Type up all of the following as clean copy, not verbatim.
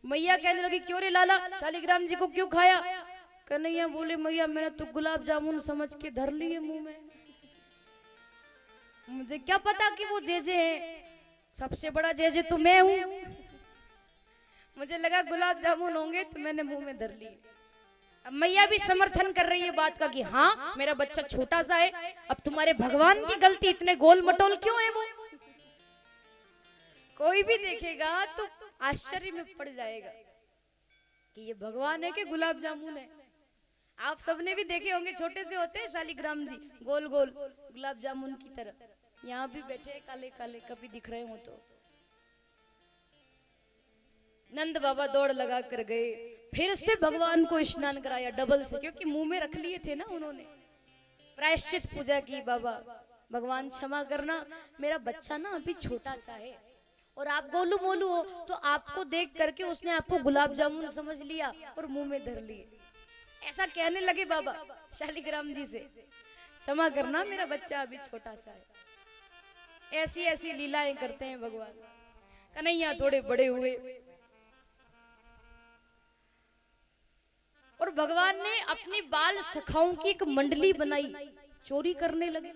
मैया कहने लगी क्यों रे लाला, शालिग्राम जी को क्यों खाया? कन्हैया बोले मैया मैंने तो गुलाब जामुन समझ के धर लिए मुंह में, मुझे क्या पता कि वो जेजे है, सबसे बड़ा जेजे तो मैं हूँ। मुझे लगा गुलाब जामुन होंगे तो मैंने मुंह में धर लिए। अब मैया भी समर्थन कर रही है बात का कि हाँ मेरा बच्चा छोटा सा है, अब तुम्हारे भगवान की गलती, इतने गोल मटोल क्यों है वो? कोई भी देखेगा तो आश्चर्य में पड़ जाएगा कि ये भगवान है कि गुलाब जामुन है। आप सबने भी देखे होंगे, छोटे से होते हैं शालिग्राम जी, गोल गोल गुलाब जामुन की तरह। यहाँ भी बैठे काले काले, कभी दिख रहे हो तो। नंद बाबा दौड़ लगा कर गए, फिर से भगवान को स्नान कराया डबल से, क्योंकि मुंह में रख लिए थे ना उन्होंने। प्रायश्चित पूजा की, बाबा भगवान क्षमा करना, मेरा बच्चा ना अभी छोटा सा है और आप गोलू मोलू हो, तो आपको देख करके उसने आपको गुलाब जामुन समझ लिया और मुंह में धर लिए। ऐसा कहने लगे बाबा शालिग्राम जी से, क्षमा करना मेरा बच्चा अभी छोटा सा है। ऐसी ऐसी लीलाएं करते हैं भगवान। कन्हैया थोड़े बड़े हुए और भगवान ने अपनी बाल सखाओं की एक मंडली बनाई, चोरी करने लगे।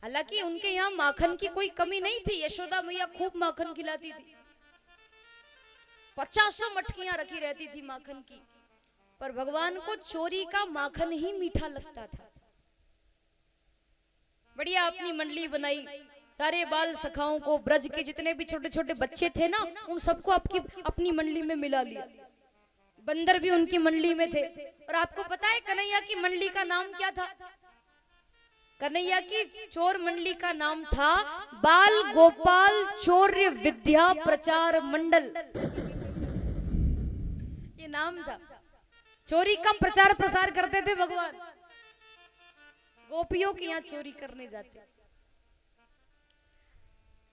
हालांकि उनके यहाँ माखन की कोई कमी नहीं थी, यशोदा मैया खूब माखन खिलाती थी, 50 मटकियां रखी रहती थी माखन की, पर भगवान को चोरी का माखन ही मीठा लगता था। बढ़िया अपनी मंडली बनाई, सारे बाल सखाओं को, ब्रज के जितने भी छोटे छोटे बच्चे थे ना, उन सबको अपनी मंडली में मिला लिया। बंदर भी उनकी मंडली में थे। और आपको पता है कन्हैया की मंडली का नाम क्या था? कन्हैया की चोर मंडली का नाम था बाल गोपाल चौर्य विद्या प्रचार मंडल। ये नाम था। चोरी का प्रचार प्रसार करते थे भगवान, गोपियों के यहाँ चोरी करने जाते,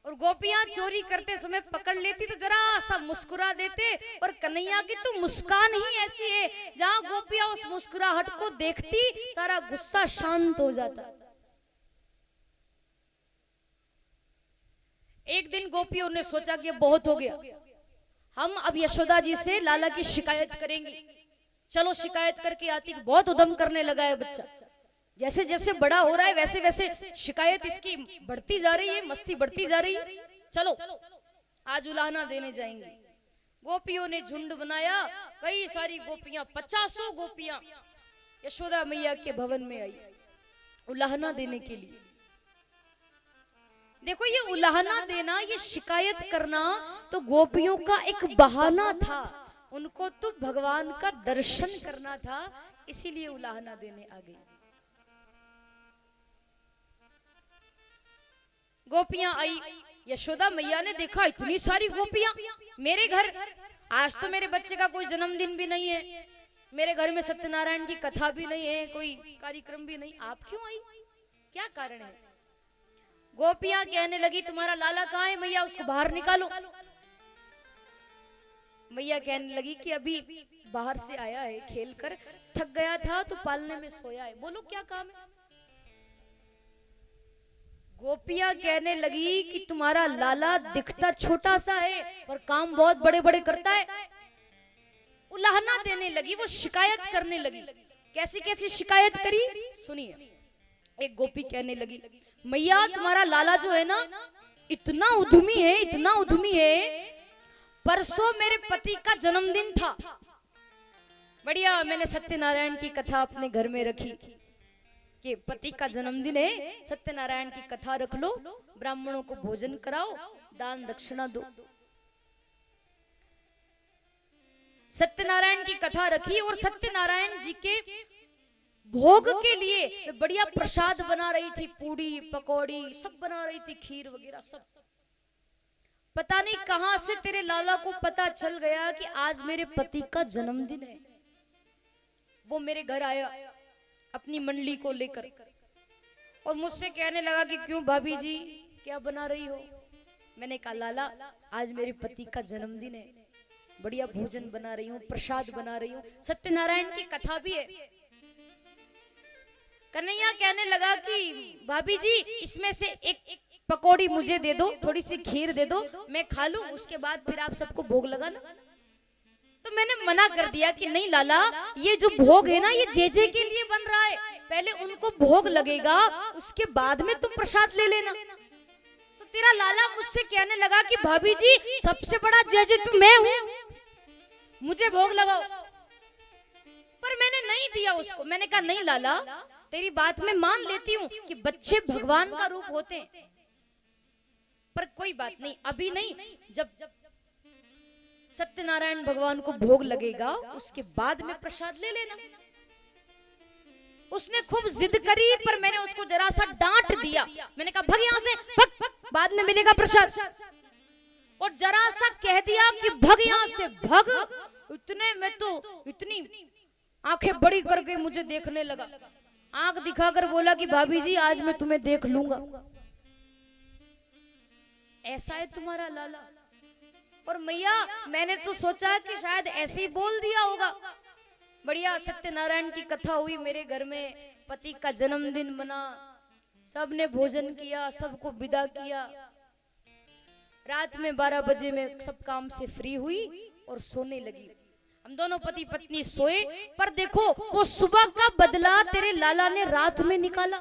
और गोपियां चोरी करते समय पकड़ लेती तो जरा सा मुस्कुरा देते, और कन्हैया की तो मुस्कान ही ऐसी है, जहां गोपियां उस मुस्कुराहट को देखती सारा गुस्सा शांत हो जाता। एक दिन गोपियों ने सोचा कि बहुत हो गया, हम अब यशोदा जी से लाला की शिकायत करेंगे। चलो शिकायत करके आती। बहुत उद्यम करने लगा है बच्चा, जैसे जैसे बड़ा हो रहा है वैसे वैसे शिकायत इसकी बढ़ती जा रही है, मस्ती बढ़ती जा रही है। चलो आज उलाहना देने जाएंगे। गोपियों ने झुंड बनाया, कई सारी गोपियां, 50 गोपियां यशोदा मैया के भवन में आई उलाहना देने के लिए। देखो ये उलाहना देना, ये शिकायत करना तो गोपियों का एक बहाना था, उनको तो भगवान का दर्शन करना था, इसीलिए उलाहना देने आ गई। गोपियां आई, यशोदा मैया ने देखा इतनी सारी गोपियां मेरे घर, आज तो मेरे बच्चे का कोई जन्मदिन भी नहीं है, मेरे घर में सत्यनारायण की कथा भी नहीं है, कोई कार्यक्रम भी नहीं, आप क्यों आई, क्या कारण है? गोपियां कहने लगी तुम्हारा लाला कहाँ है मैया, उसको बाहर निकालो। मैया कहने लगी कि अभी बाहर से आया है खेल कर, थक गया था तो पालने में सोया है, बोलो क्या काम है। गोपियां कहने लगी कि तुम्हारा लाला दिखता छोटा सा है पर काम बहुत बड़े बड़े करता है। उलाहना देने लगी, वो शिकायत करने लगी। कैसी कैसी शिकायत करी सुनिए। एक गोपी कहने लगी मैया तुम्हारा लाला जो है ना, इतना उद्यमी है, इतना उद्यमी है, परसों मेरे पति का जन्मदिन था, बढ़िया मैंने सत्यनारायण की कथा अपने घर में रखी कि पति का जन्मदिन है, सत्यनारायण की कथा रख लो, ब्राह्मणों को भोजन कराओ, दान दक्षिणा दो। सत्यनारायण की कथा रखी और सत्यनारायण जी के भोग के लिए बढ़िया प्रसाद बना रही थी, पूड़ी पकौड़ी सब बना रही थी, खीर वगैरह सब। पता नहीं कहां से तेरे लाला को पता चल गया कि आज मेरे पति का जन्मदिन है। वो मेरे घर आया अपनी मंडली को लेकर और मुझसे कहने लगा कि क्यों भाभी जी क्या बना रही हो। मैंने कहा लाला आज मेरे पति का जन्मदिन है, बढ़िया भोजन बना रही हूँ, प्रसाद बना रही हूँ, सत्यनारायण की कथा भी है। कन्हैया कहने लगा कि भाभी जी इसमें से एक पकौड़ी मुझे दे दो, थोड़ी सी खीर दे दो, मैं खा लूं, उसके बाद फिर आप सबको भोग लगाना। तो मैंने मना कर दिया कि नहीं लाला, ये जो भोग है ना ये जे के लिए बन रहा है, पहले उनको भोग लगेगा, उसके बाद में तुम प्रसाद ले लेना। तो तेरा लाला मुझसे कहने लगा कि भाभी जी सबसे बड़ा जे तो मैं हूं, मुझे भोग लगाओ। पर मैंने नहीं दिया उसको। मैंने कहा नहीं लाला, तेरी बात मैं मान लेती हूँ कि बच्चे भगवान का रूप होते हैं, पर कोई बात नहीं, अभी नहीं, जब सत्यनारायण भगवान को भोग लगेगा उसके बाद में प्रसाद ले लेना। उसने खूब जिद करी, पर मैंने उसको जरा सा डांट दिया। मैंने कहा भग यहाँ से, भग, बाद में मिलेगा प्रसाद। और जरा सा कह दिया कि भग यहाँ से भग। इतने में तो इतनी आंखें बड़ी करके मुझे देखने लगा, आंख दिखाकर बोला कि भाभी जी आज मैं तुम्हें देख लूंगा। ऐसा है तुम्हारा लाला। और मैया मैंने तो सोचा कि शायद ऐसे ही बोल दिया होगा। बढ़िया सत्यनारायण की कथा हुई मेरे घर में, पति का जन्मदिन मना, सबने भोजन किया, सबको विदा किया। रात में 12 बजे में सब काम से फ्री हुई और सोने लगी। हम दोनों पति पत्नी सोए, पर देखो वो सुबह का बदला तेरे लाला ने रात में निकाला।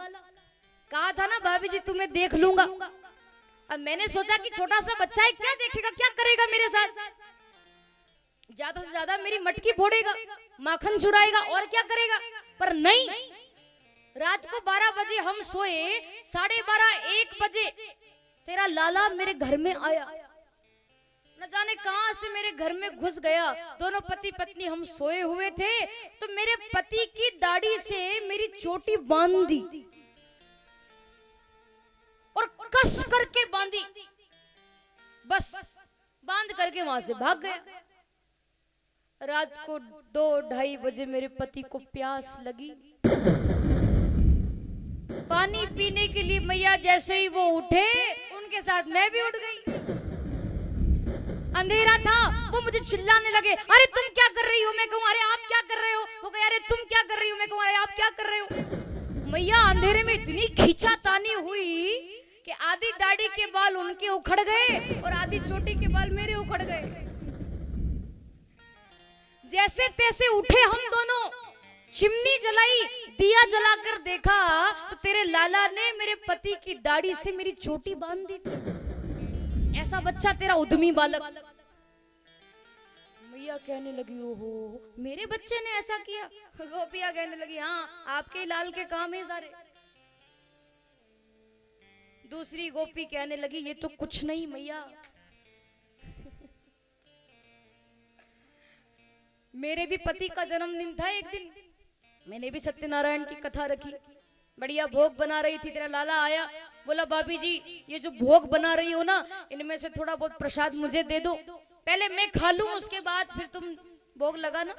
कहा था ना भाभी जी तुम्हें देख लूंगा। अब मैंने सोचा कि छोटा सा बच्चा है, क्या देखेगा, क्या करेगा मेरे साथ, ज्यादा से ज्यादा मेरी मटकी फोड़ेगा, माखन चुराएगा, और क्या करेगा। पर नहीं, रात को 12 बजे हम सोए, 12:30 1 बजे तेरा लाला मेरे घर में आया। न जाने कहां से मेरे घर में घुस गया। दोनों पति पत्नी हम सोए हुए थे, तो मेरे पति की दाढ़ी से मेरी चोटी बांध दी और कस करके बांधी, बस बांध करके वहां से भाग गया। रात को 2-2:30 बजे मेरे पति को प्यास लगी, पानी पीने के लिए मैया जैसे ही वो उठे, उनके साथ मैं भी उठ गई। अंधेरा था, वो मुझे चिल्लाने लगे, अरे तुम क्या कर रही हो। मैं कहूं अरे आप क्या कर रहे हो। वो कहे अरे तुम क्या कर रही हो। मैं कहूं अरे आप क्या कर रहे हो। मैया अंधेरे में इतनी खींचातानी हुई कि आधी दाढ़ी के बाल उनके उखड़ गए और आधी चोटी के बाल मेरे उखड़ गए। जैसे तैसे उठे हम दोनों, चिमनी जलाई, दिया जलाकर देखा तो तेरे लाला ने मेरे पति की दाढ़ी से मेरी चोटी बांध दी थी। ऐसा बच्चा तेरा उद्यमी बालक। मैया कहने लगी ओहो मेरे बच्चे ने ऐसा किया। गोपिया कहने लगी हाँ आपके लाल के काम है सारे। दूसरी गोपी कहने लगी ये तो कुछ नहीं मैया, मेरे भी पति का जन्मदिन था एक दिन, मैंने भी सत्यनारायण की कथा रखी, बढ़िया भोग बना रही थी। तेरा लाला आया, बोला भाभी जी ये जो भोग बना रही हो ना, इनमें से थोड़ा बहुत प्रसाद मुझे दे दो, पहले मैं खा लूं उसके बाद फिर तुम भोग लगाना।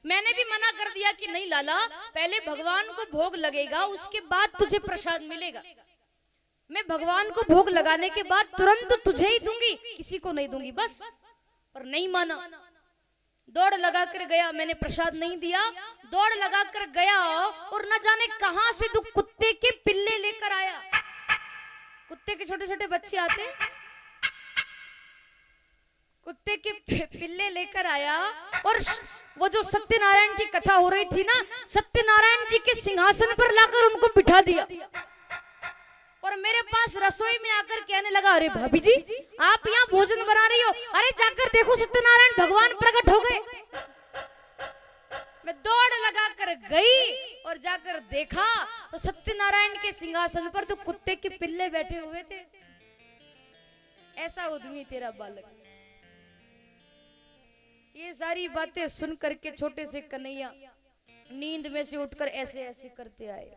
मैंने भी मना कर दिया कि नहीं लाला, पहले भगवान को भोग लगेगा उसके बाद तुझे प्रसाद मिलेगा। मैं भगवान को भोग लगाने के बाद तुरंत तुझे ही दूंगी, किसी को नहीं दूंगी बस। पर नहीं माना, दौड़ लगा कर गया, मैंने प्रसाद नहीं दिया, दौड़ लगा कर गया और न जाने कहां से तू कुत्ते के पिल्ले लेकर आया। कुत्ते के छोटे छोटे बच्चे आते, कुत्ते के पिल्ले लेकर आया। और वो जो सत्यनारायण की कथा हो रही थी ना, सत्यनारायण जी के सिंहासन पर लाकर उनको बिठा दिया और मेरे पास रसोई में आकर कहने लगा अरे भाभी जी आप यहाँ भोजन बना रही हो, अरे जाकर देखो सत्यनारायण भगवान प्रकट हो गए। मैं दौड़ लगा कर गई और जाकर देखा तो सत्यनारायण के सिंहासन पर तो कुत्ते के पिल्ले बैठे हुए थे। ऐसा उद्यमी तेरा बालक। ये सारी बातें सुन करके छोटे से कन्हैया नींद में से उठकर ऐसे ऐसे करते आए।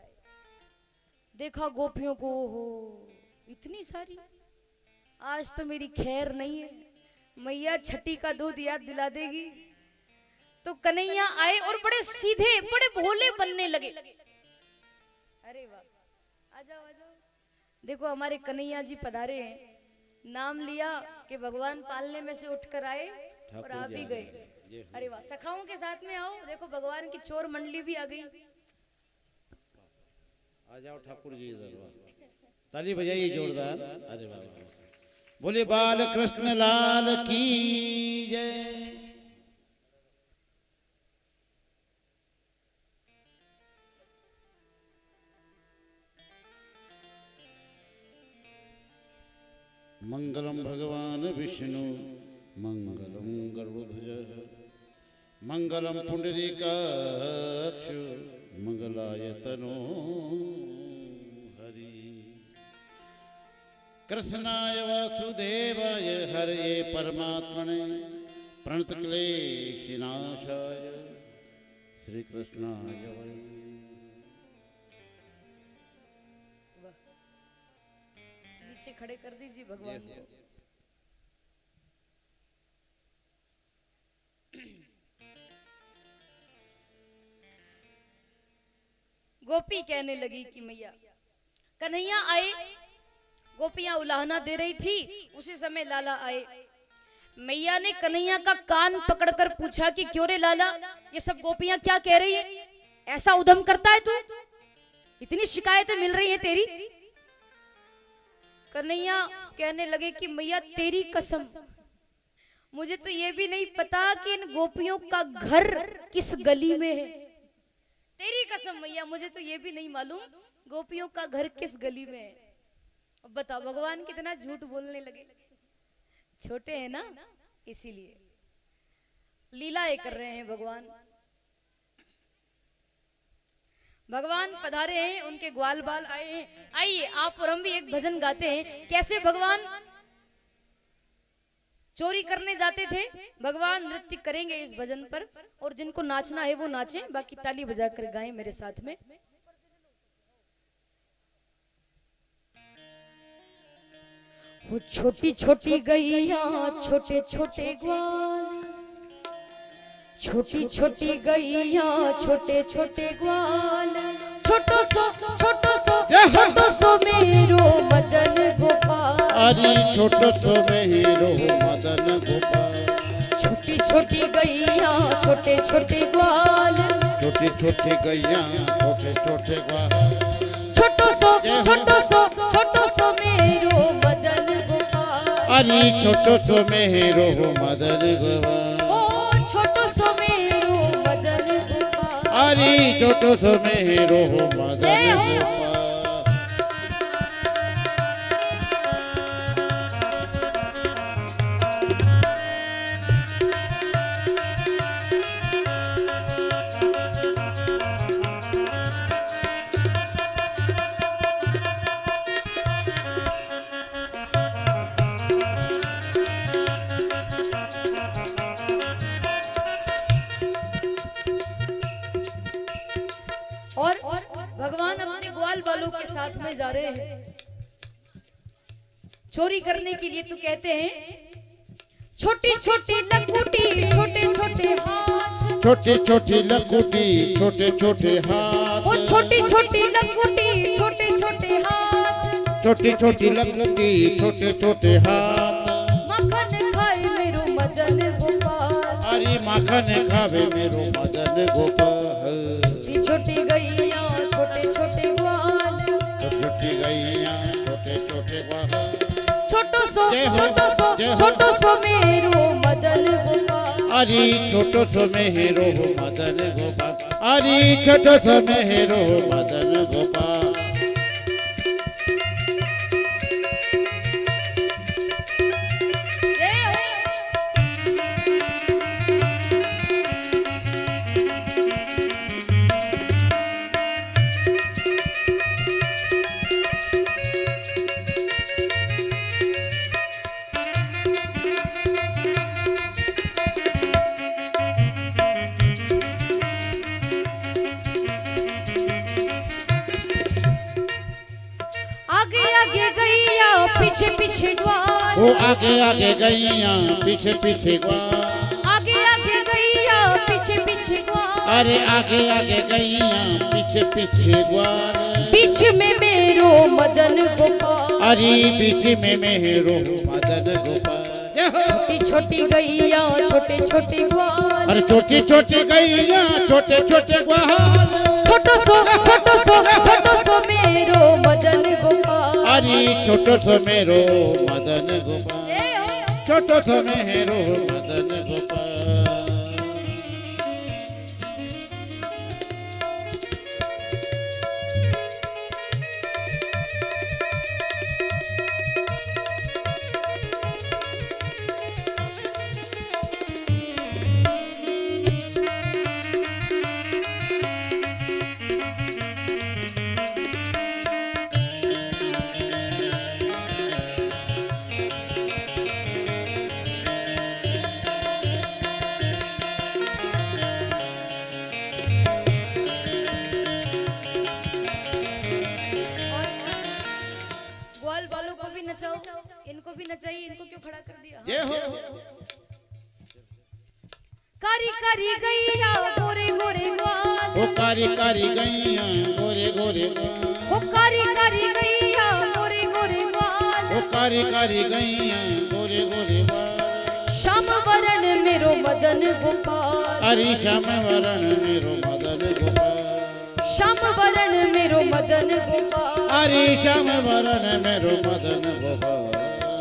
देखा गोपियों को, हो इतनी सारी, आज तो मेरी खैर नहीं है, मैया छठी का दूध याद दिला देगी। तो कन्हैया आए और बड़े सीधे बड़े भोले बनने लगे। अरे वाह, आ जाओ आ जाओ। देखो हमारे कन्हैया जी पधारे हैं, नाम लिया कि भगवान पालने में से उठकर आए और आप भी गए। अरे वाह, सखाओं के साथ में आओ, देखो भगवान की चोर मंडली भी आ गई। आ जाओ ठाकुर जी इधर, ताली बजाइए जोरदार। अरे वाह, बोले बाल कृष्ण लाल की जय। मंगलम भगवान विष्णु मंगलम गरुड़ध्वज मंगलम पुंडरीकाक्ष मंगलाय तनो हरि। कृष्णाय वासुदेवाय हरे परमात्मने प्रणत क्लेशनाशाय श्री कृष्णाय वयम्। नीचे खड़े कर दीजिए भगवान को। गोपी कहने लगी कि मैया कन्हैया आए। गोपियां उलाहना दे रही थी, उसी समय लाला आए। मैया ने कन्हैया का कान पकड़कर पूछा कि क्यों रे लाला, ये सब गोपियां क्या कह रही है? ऐसा उधम करता है तू? इतनी शिकायतें मिल रही हैं तेरी। कन्हैया कहने लगे कि मैया तेरी कसम, मुझे तो ये भी नहीं पता कि इन गोपियों का घर किस गली में है। तेरी कसम मैया, मुझे तो ये भी नहीं मालूम गोपियों का घर किस गली में है। अब बताओ भगवान कितना झूठ बोलने लगे। छोटे हैं ना, इसीलिए लीलाएं कर रहे हैं भगवान। भगवान पधारे हैं, उनके ग्वाल बाल आए हैं। आइए आप और हम भी एक भजन गाते हैं। कैसे भगवान चोरी करने जाते थे, भगवान नृत्य करेंगे इस भजन पर। और जिनको नाचना है वो नाचें, बाकी ताली बजाकर गाएं मेरे साथ में। वो छोटी छोटी गैया छोटे छोटे ग्वाल, छोटी छोटी गैया छोटे छोटे ग्वाल, छोटो सो मेरो मदन गोपाल। अरे छोटो सो मेरो मदन गोपाल। छोटी छोटी गैया छोटे छोटे ग्वाल, छोटी छोटी गैया छोटे छोटे ग्वाल, छोटो सो मेरो मदन गोपाल। अरे छोटो सो मेरो मदन गोपाल। ओ छोटो सो मेरो मदन गोपाल। अरे छोटो सो मेरो मदन गोपाल। और भगवान अपने ग्वाल बालों के साथ में जा रहे हैं चोरी करने के लिए। तो कहते हैं छोटी छोटी लकुटी छोटे छोटे हाथ, छोटी छोटी लकुटी छोटे छोटे हाथ। वो छोटी छोटी लकुटी छोटे छोटे हाथ, छोटी छोटी लकुटी छोटे छोटे हाथ। माखन खाए मेरो मदन गोपाल। अरे माखन खावे मेरो मदन गोपाल। छोटी गैया छोटे छोटे ग्वाल, छोटी गैया छोटे छोटे ग्वाल, छोटो सो मेरो मदन गोपाल। अरे छोटो सो मेरो मदन गोपाल। अरे छोटो सो मेरो मदन गोपाल। पीछे पीछे ग्वाल, वो आगे आगे गैया पीछे पीछे ग्वाल। आगे आगे गैया पीछे पीछे ग्वाल। अरे आगे आगे गैया पीछे पीछे ग्वाल। बीच में मेरो मदन गोपाल। अरे बीच में मेरो मदन गोपाल। छोटी छोटी गैया छोटे छोटे ग्वाल। अरे छोटी छोटी गैया छोटे छोटे ग्वाल। छोटो सो मेरो मदन गोपाल। अरे छोटो सो मेरो मदन गोपाल। छोटो सो मेरो मदन गोपाल। कारी कारी गैया गोरे गोरे ग्वाल, ओ कारी कारी गैया गोरे गोरे ग्वाल, ओ कारी कारी गैया गोरे गोरे ग्वाल, ओ कारी कारी गैया गोरे गोरे ग्वाल। श्याम वरण मेरो मदन गोपाल, हरि श्याम वरण मेरो मदन गोपाल, श्याम वरण मेरो मदन गोपाल, हरि श्याम वरण मेरो मदन गोपाल।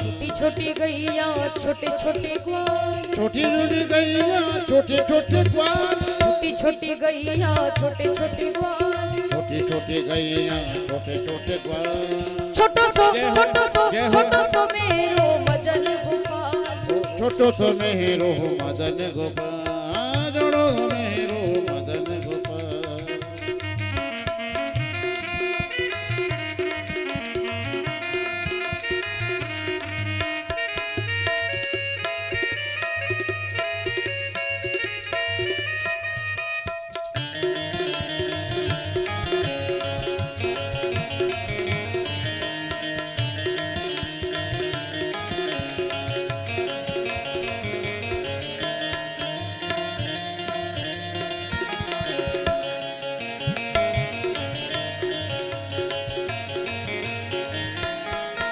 छोटी छोटी गैया छोटे छोटे ग्वाल, छोटी छोटी गैया छोटे छोटे ग्वाल, छोटी छोटी गैया छोटे छोटे ग्वाल, छोटी छोटी गैया छोटे छोटे ग्वाल। छोटो सो मेरो मदन गोपाल, छोटो सो मेरो मदन गोपाल, जोड़ो मेरो मदन गोपाल।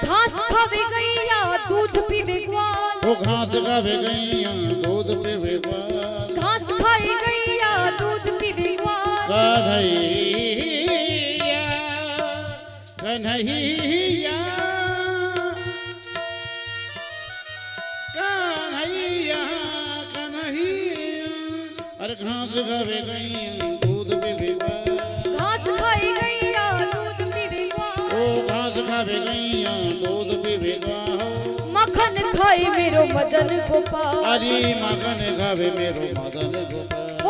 घास खावे गैया दूध पीवे ग्वाल, ओ घास खावे गैया दूध पीवे ग्वाल, घास खाए गैया दूध पीवे ग्वाल, कन्हैया कन्हैया कन्हैया कन्हैया। अरे घास खावे गैया दूध पीवे ग्वाल, घास खाए गैया दूध पीवे ग्वाल, ओ घास खावे गैया दूध पीवे ग्वाल। मक्खन खाए मेरो मदन गोपाल, हरि मगन खावे मेरो मदन गोपाल, ओ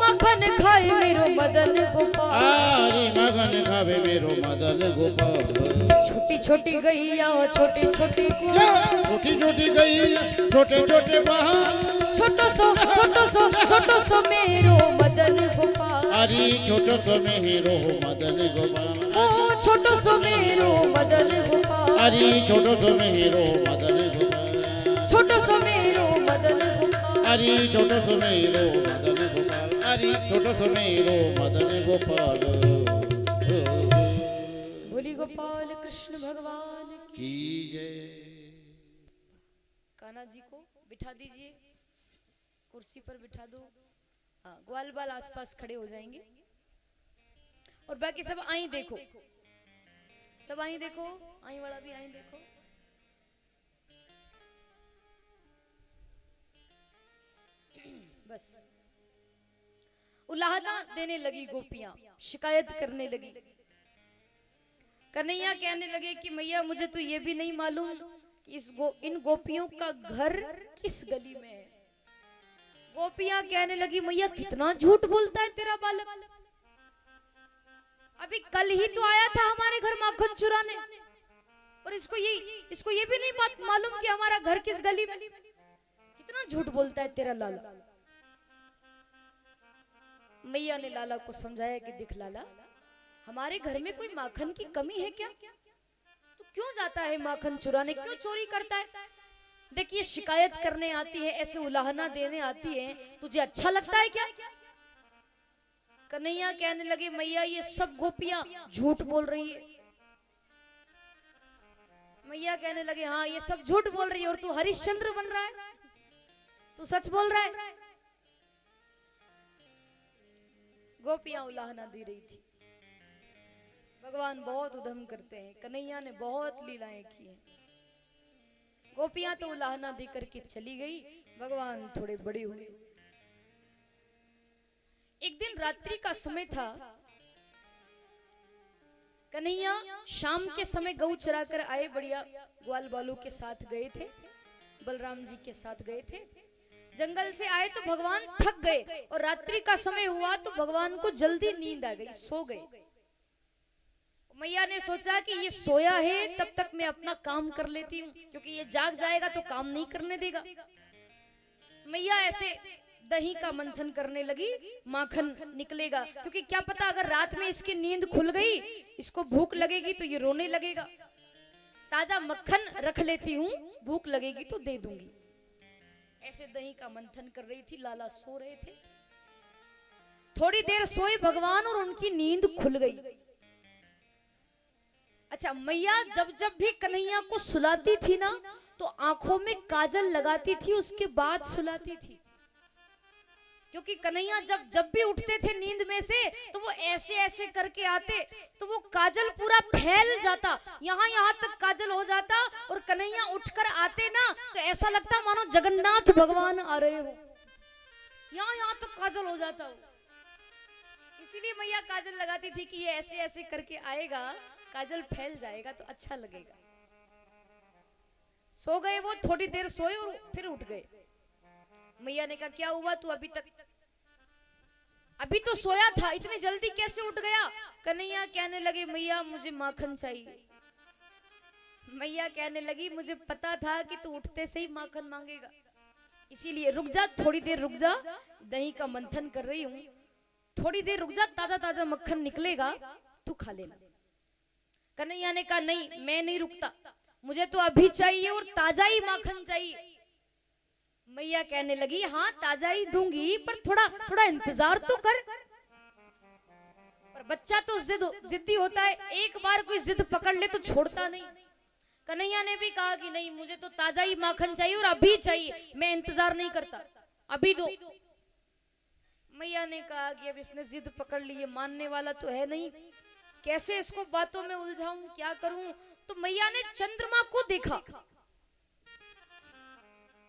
मक्खन खाए मेरो मदन गोपाल, हरि मगन खावे मेरो मदन गोपाल। छोटी छोटी गैया छोटे छोटे ग्वाल, छोटी छोटी गैया छोटे छोटे बहार, छोटो सो मेरो मदन गोपाल, हरि छोटो सो मेरो मदन गोपाल, ओ छोटो सो मेरो मदन गोपाल, हरि छोटो सो मेरो मदन गोपाल, छोटो सो मेरो मदन गोपाल, हरि छोटो सो मेरो मदन गोपाल, हरि छोटो सो मेरो मदन गोपाल। बोली गोपाल कृष्ण भगवान की। की जय। कान्हा जी को बिठा दीजिए, कुर्सी पर बिठा दो। हाँ, ग्वाल बाल आसपास खड़े हो जाएंगे और बाकी सब आई देखो, सब आई देखो, आई वाला भी आई देखो। बस उलाहना देने लगी गोपियां, शिकायत करने लगी। कन्हैया कहने लगे कि मैया मुझे तो ये भी नहीं मालूम कि इन गोपियों का घर किस गली में है। गोपियां कहने लगी मैया कितना झूठ बोलता है तेरा बालक, अभी कल ही तो आया था हमारे घर माखन चुराने और इसको ये भी नहीं बात मालूम कि हमारा घर किस गली में। कितना झूठ बोलता है तेरा लाला। मैया ने लाला को समझाया कि देख लाला, हमारे घर में कोई माखन की कमी है क्या? तू क्यों जाता है माखन चुराने, क्यों चोरी करता है? देखिए शिकायत करने आती है, ऐसे उलाहना देने आती है, तुझे अच्छा लगता है क्या? कन्हैया कहने लगे मैया ये सब गोपियां झूठ बोल रही है। मैया कहने लगे हाँ ये सब झूठ बोल रही है और तू हरिश्चंद्र बन रहा है, तू सच बोल रहा है। गोपियां उलाहना दे रही थी। भगवान बहुत उधम करते हैं, कन्हैया ने बहुत लीलाएं की हैं। गोपियां तो उलाहना दे करके चली गई, भगवान थोड़े बड़े हुए। एक दिन रात्रि का समय था, कन्हैया शाम के समय गऊ चरा कर आए, बढ़िया ग्वाल बालों के साथ गए थे, बलराम जी के साथ गए थे। जंगल से आए तो भगवान थक गए और रात्रि का समय हुआ तो भगवान को जल्दी नींद आ गई, सो गए। मैया ने सोचा कि ये सोया है तब तक मैं अपना काम कर लेती हूँ, क्योंकि ये जाग जाएगा तो काम नहीं करने देगा। मैया ऐसे दही का मंथन करने लगी, माखन निकलेगा, क्योंकि क्या पता अगर रात में इसकी नींद खुल गई, इसको भूख लगेगी तो ये रोने लगेगा। ताजा मक्खन रख लेती हूँ, भूख लगेगी तो दे दूंगी। ऐसे दही का मंथन कर रही थी, लाला सो रहे थे। थोड़ी देर सोए भगवान और उनकी नींद खुल गई। अच्छा, मैया जब जब भी कन्हैया को सुलाती थी ना तो आंखों में काजल लगाती थी, उसके बाद सुलाती थी। क्योंकि कन्हैया जब जब भी उठते थे नींद में से तो वो ऐसे ऐसे करके आते, तो वो काजल पूरा फैल जाता, यहाँ यहाँ तक काजल हो जाता। और कन्हैया उठकर आते ना तो ऐसा लगता मानो जगन्नाथ भगवान आ रहे हो, यहाँ यहाँ तक काजल हो जाता हो। इसीलिए मैया काजल लगाती थी कि ये ऐसे ऐसे करके आएगा, काजल फैल जाएगा तो अच्छा लगेगा। सो गए वो, थोड़ी देर सोए और फिर उठ गए। मैया ने कहा क्या हुआ, तू अभी तो सोया था, इतनी जल्दी कैसे उठ गया? कन्हैया कहने लगे मैया मुझे माखन चाहिए। मैया कहने लगी मुझे पता था कि तू उठते से ही माखन मांगेगा, इसीलिए रुक जा, थोड़ी देर रुक जा, दही का मंथन कर रही हूँ, थोड़ी देर रुक जा, ताजा ताजा मक्खन निकलेगा, तू खा लेना। कन्हैया ने कहा नहीं, मैं नहीं रुकता, मुझे तो अभी चाहिए और ताजा ही माखन चाहिए। मैया कहने लगी हाँ ताजा ही दूंगी, पर थोड़ा थोड़ा इंतजार तो कर। पर बच्चा तो जिद्दी होता है, एक बार कोई जिद पकड़ ले तो छोड़ता नहीं। कन्हैया ने भी कहा कि नहीं, मुझे तो ताजा ही माखन चाहिए और अभी चाहिए, मैं इंतजार नहीं करता, अभी दो। मैया ने कहा कि अब इसने जिद पकड़ ली, मानने वाला तो है नहीं, कैसे इसको बातों में उलझाऊं, क्या करूं? तो मैया ने चंद्रमा को देखा,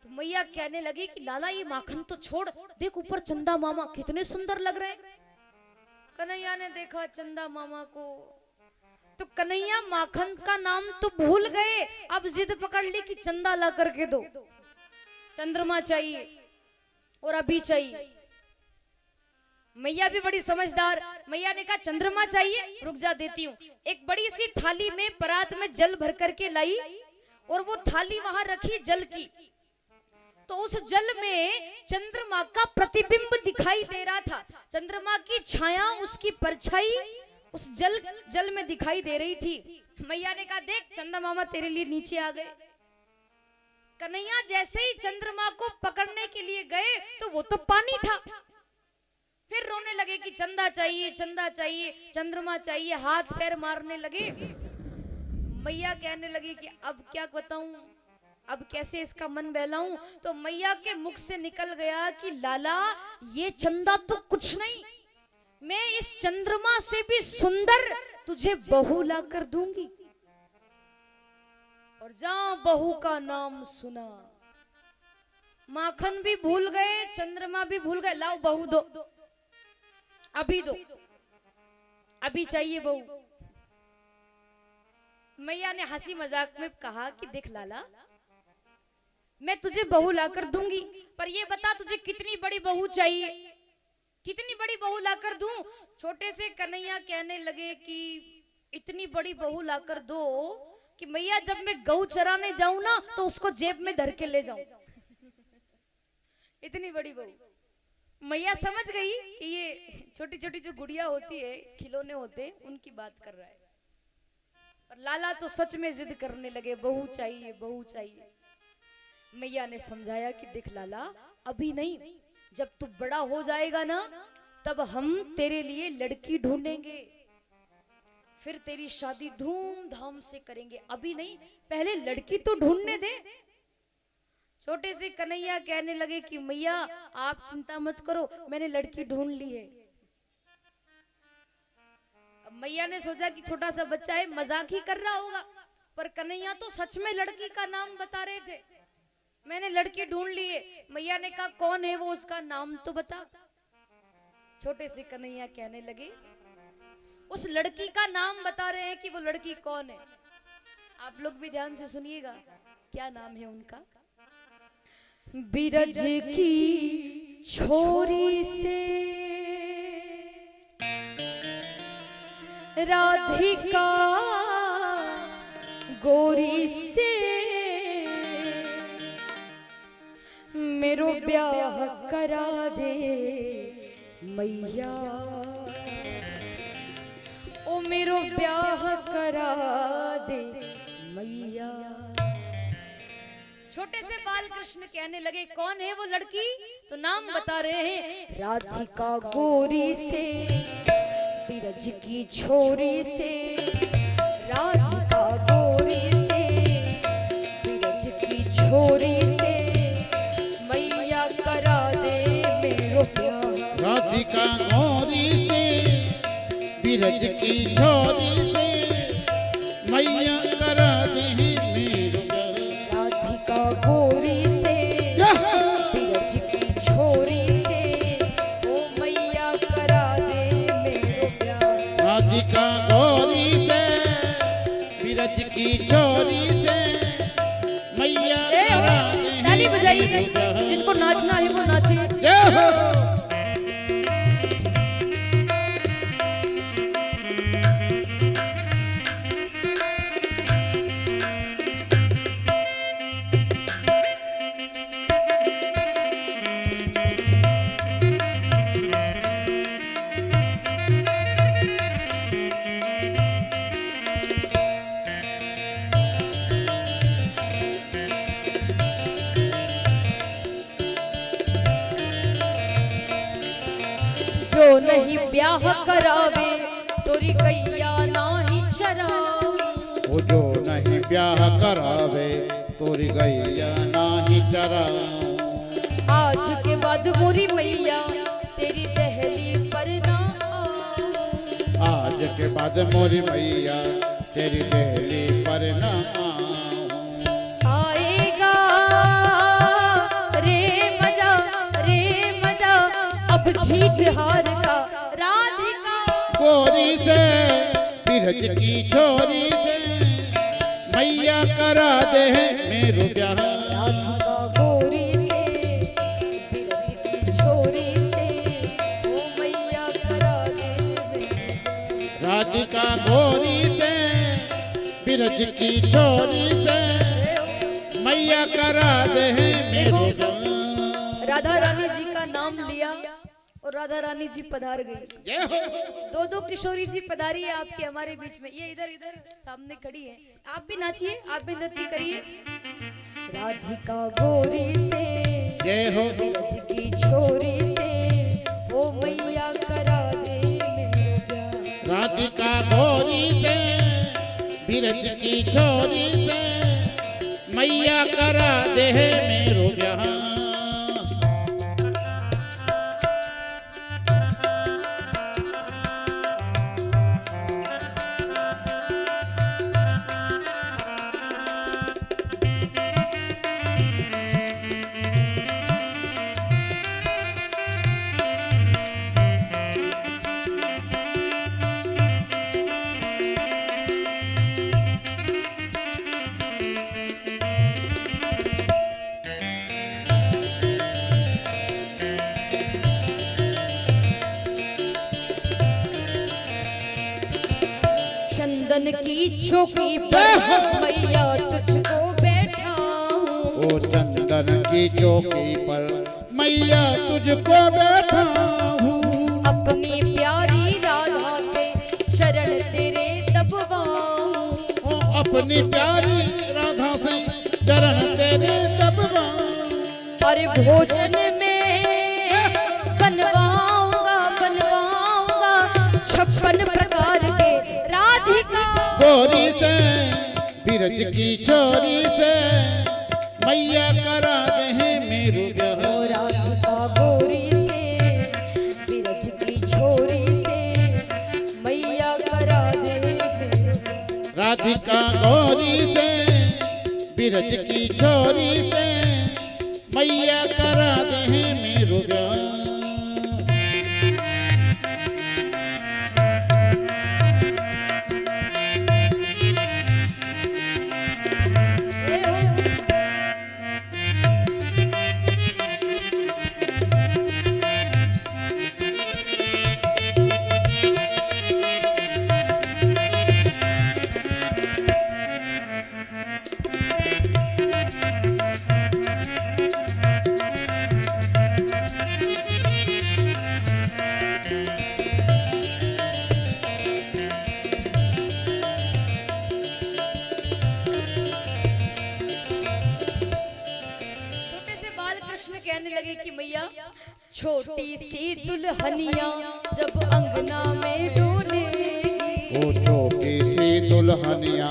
तो मैया कहने लगी कि लाला ये माखन तो छोड़, देख ऊपर चंदा मामा कितने सुंदर लग रहे हैं। कन्हैया ने देखा चंदा मामा को, तो कन्हैया माखन का नाम तो भूल गए, अब जिद पकड़ ली कि चंदा ला करके दो, चंद्रमा चाहिए और अभी चाहिए। मैया भी बड़ी समझदार, मैया ने कहा चंद्रमा चाहिए, रुक जा देती हूँ। एक बड़ी सी थाली में परात में जल भर करके लाई और वो थाली वहां रखी जल की, तो उस जल में चंद्रमा का प्रतिबिंब दिखाई दे रहा था, चंद्रमा की छाया, उसकी परछाई उस जल में दिखाई दे रही थी। मैया ने कहा देख चंदा मामा तेरे लिए नीचे आ गए। कन्हैया जैसे ही चंद्रमा को पकड़ने के लिए गए तो वो तो पानी था, फिर रोने लगे कि चंदा चाहिए, चंदा चाहिए, चंद्रमा चाहिए, हाथ पैर मारने लगे। मैया कहने लगी कि अब क्या बताऊं, अब कैसे इसका मन बहलाऊं? तो मैया के मुख से निकल गया कि लाला ये चंदा तो कुछ नहीं, मैं इस चंद्रमा से भी सुंदर तुझे बहू ला कर दूंगी। और जहां बहू का नाम सुना, माखन भी भूल गए, चंद्रमा भी भूल गए, लाओ बहू दो, अभी दो, अभी चाहिए बहू। मैया ने हंसी मजाक में कहा कि देख लाला, मैं तुझे बहू लाकर दूंगी, पर ये बता तुझे कितनी बड़ी बहू चाहिए, कितनी बड़ी बहू लाकर दूं? छोटे से कन्हैया कहने लगे कि इतनी बड़ी बहू लाकर दो कि मैया जब मैं गऊ चराने जाऊं ना तो उसको जेब में धर के ले जाऊं। इतनी बड़ी बहू। मैया समझ गई कि ये छोटी छोटी जो गुड़िया होती है, खिलौने होते, उनकी बात कर रहा है। और लाला तो सच में जिद करने लगे, बहू चाहिए, बहू चाहिए। मैया ने समझाया कि देख लाला, अभी नहीं, जब तू बड़ा हो जाएगा ना तब हम तेरे लिए लड़की ढूंढेंगे, फिर तेरी शादी धूमधाम से करेंगे, अभी नहीं, पहले लड़की तो ढूंढने दे। छोटे से कन्हैया कहने लगे कि मैया आप चिंता मत करो, मैंने लड़की ढूंढ ली है। अब मैया ने सोचा कि छोटा सा बच्चा है, मजाक ही कर रहा होगा, पर कन्हैया तो सच में लड़की का नाम बता रहे थे। मैंने लड़की ढूंढ ली है। मैया ने कहा कौन है वो, उसका नाम तो बता। छोटे से कन्हैया कहने लगे उस लड़की का नाम बता रहे हैं कि वो लड़की कौन है। आप लोग भी ध्यान से सुनिएगा, क्या नाम है उनका। बिरज की छोरी से राधिका गोरी से मेरो ब्याह करा दे मैया, ओ मेरो ब्याह करा दे मैया। छोटे से बाल कृष्ण कहने लगे कौन है वो लड़की, तो नाम बता रहे हैं राधिका गोरी से, बिरज की छोरी से, राधिका गोरी से, बिरज की छोरी से, मैया करा दे मेरो प्यार। राधिका गोरी से, बिरज की छोरी से, मैया करा दे मेरो प्यार। राधिका गोरी से, बिरज की छोरी से, ओ मैया करा दे मेरो प्यार। राधिका गोरी से, बिरज की छोरी से, मैया करा दे। ताली बजाइए, जिनको नाचना है वो नाचे। जय हो। जो नहीं ब्याह करावे तोरी गैया नाही चरावे। वो जो नहीं ब्याह करावे तोरी गैया नाही चरा। आज के बाद मोरी मैया तेरी दहली पर ना आऊं। आज के बाद मोरी मैया तेरी दहली पर ना आऊं। आएगा रे मजा, रे मजा, अब जीत हार का राधिका गोरी से, बिरज की छोरी से, मैया करा दे मेरो ब्याह। राधिका गोरी से, बिरज की छोरी से, ओ मैया करा दे मेरो। राधिका गोरी से, बिरज की छोरी से, मैया करा दे मेरो ब्याह। राधा रानी जी का नाम लिया और राधा रानी जी पधार गई। जय हो। दो दो किशोरी जी पधारी है आपके हमारे बीच में। ये इधर इधर सामने खड़ी है, आप भी नाचिए, आप भी नृत्य करिए। राधिका गोरी से, जय हो। बिरज की छोरी से, ओ मैया करा दे मेरो प्यार। राधिका गोरी से, बिरज की छोरी से, मैया करा दे मेरो ब्याह। चंदन की चौकी पर मैया तुझको बैठाऊं। ओ चंदन की चौकी पर मैया तुझको बैठा हूँ। अपनी प्यारी राधा से शरण तेरे दबवाऊं। ओ अपनी प्यारी राधा से चरण तेरे दबवाऊं। और भोजन में बनवाऊंगा, बनवाऊंगा 56 प्रकार के राधिका गोरी से, बिरज की छोरी से, मैया करा दे मेरो ब्याह। ओ राधिका गोरी से, बिरज की छोरी से, मैया करा दे मेरो। राधिका गोरी से, बिरज की छोरी से, मैया करा दे मेरो ब्याह। कहने लगे कि मैया छोटी सी दुल्हनिया जब अंगना में डोलेगी, वो छोटी सी दुल्हनिया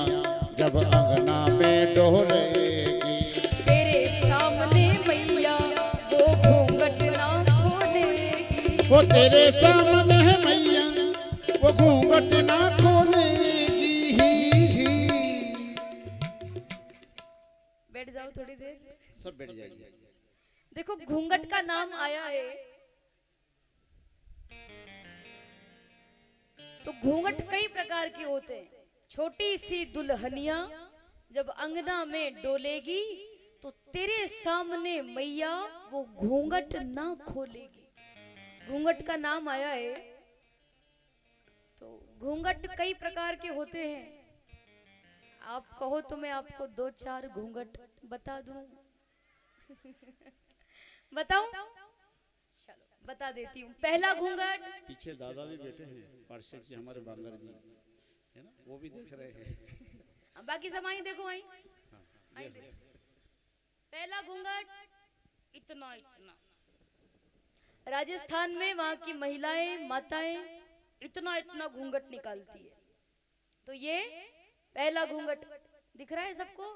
जब अंगना में डोलेगी, तेरे सामने मैया वो घूंघट ना खोलेगी, वो तेरे सामने है मैया वो घूंघट ना खोलेगी। बैठ जाओ थोड़ी देर। सब बैठ जाइए। देखो घूंघट का नाम आया है तो घूंघट कई प्रकार के होते हैं। छोटी सी दुल्हनिया जब अंगना में डोलेगी तो तेरे सामने मैया वो घूंघट ना खोलेगी। घूंघट का नाम आया है तो घूंघट कई प्रकार के होते हैं। आप कहो तो मैं आपको 2-4 घूंघट बता दूं। बताऊं? चलो बता देती हूँ। पहला घूंघट, पीछे दादा भी बैठे हैं, पार्षद जी हमारे बांगर जी है ना, वो भी देख रहे हैं। बाकी सब आई देखो, आई आई देखो। पहला घूंघट इतना इतना, राजस्थान में वहां की महिलाएं माताएं इतना इतना घूंघट निकालती है। तो ये पहला घूंघट दिख रहा है सबको?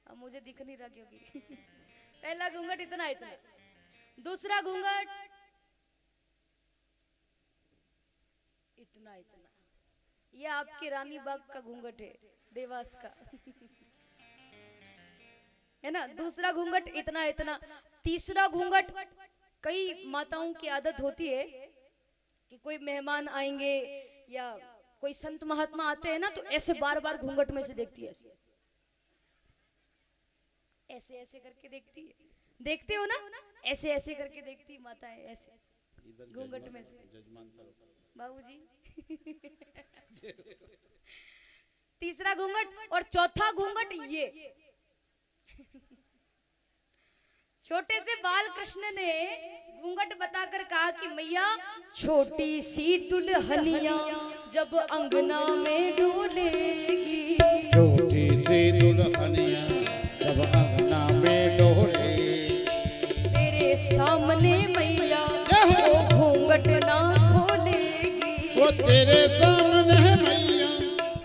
अब मुझे दिख नहीं रहा क्योंकि पहला घूंघट इतना इतना। दूसरा घूंघट इतना इतना, ये आपके रानी बाग का घूंघट है, देवास का है ना। दूसरा घूंघट इतना इतना। तीसरा घूंघट, कई माताओं की आदत होती है कि कोई मेहमान आएंगे या कोई संत महात्मा आते हैं ना तो ऐसे बार बार घूंघट में से देखती है, ऐसे ऐसे करके देखती है। देखते हो ना, ऐसे ऐसे करके देखती माताएं, ऐसे घूंघट में से। बाबूजी तीसरा घूंघट। और चौथा घूंघट ये छोटे से बाल कृष्ण ने घूंघट बताकर कहा कि मैया छोटी सी दुल्हनिया जब अंगना में डोलेगी, छोटी सी दुल्हनिया जब अंगना में डोलेगी, तेरे सामने मैया वो घूंघट ना खोलेगी, वो तेरे सामने है मैया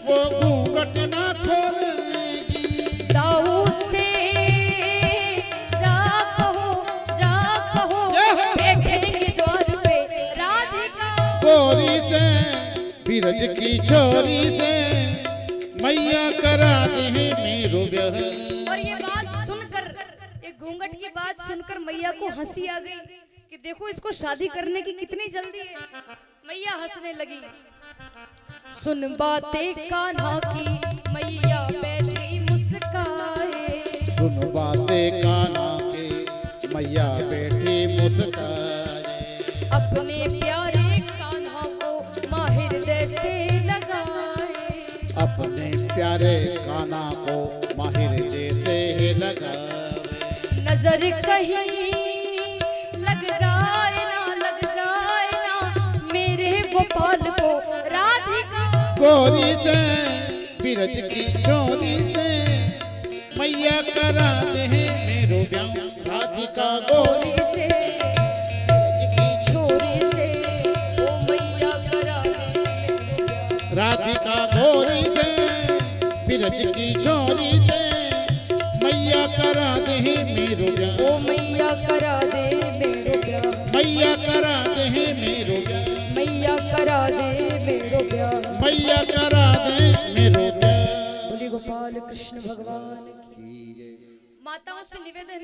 वो घूंघट ना खोलेगी। दाऊ से जा कहो बैठेंगे द्वार पे राधिका, गोरी से बिरज की छोरी से मैया करा दे मेरो ब्याह। और ये बात सुनकर, ये घूंघट की बात सुनकर मैया को हंसी आ गई कि देखो इसको शादी करने की कितनी जल्दी है। मैया हंसने लगी। सुन बातें कान्हा की मैया बैठी मुस्काए, सुन बातें कान्हा की मैया बैठी मुस्काए, अपने प्यारे कान्हा को माहिर से लगाए, अपने प्यारे कान्हा को माहिर जैसे लगाए, नजर कहीं लग जाए ना मेरे गोपाल को राधिका, गोरी से बिरज की छोरी से मैया करा दे मेरो ब्याह। राधिका गोरी से बिरज की छोरी से ओ मैया करा दे, राधिका गोरी से बिरज की छोरी से मैया करा दे मेरो ब्याह। ओ मैया करा दे मेरो ब्याह, मैया करा दे मेरो ब्याह, मैया करा दे मेरो ब्याह, मैया करा दे मेरो ब्याह। बोली गोपाल कृष्ण भगवान की। की जय। माताओं से निवेदन है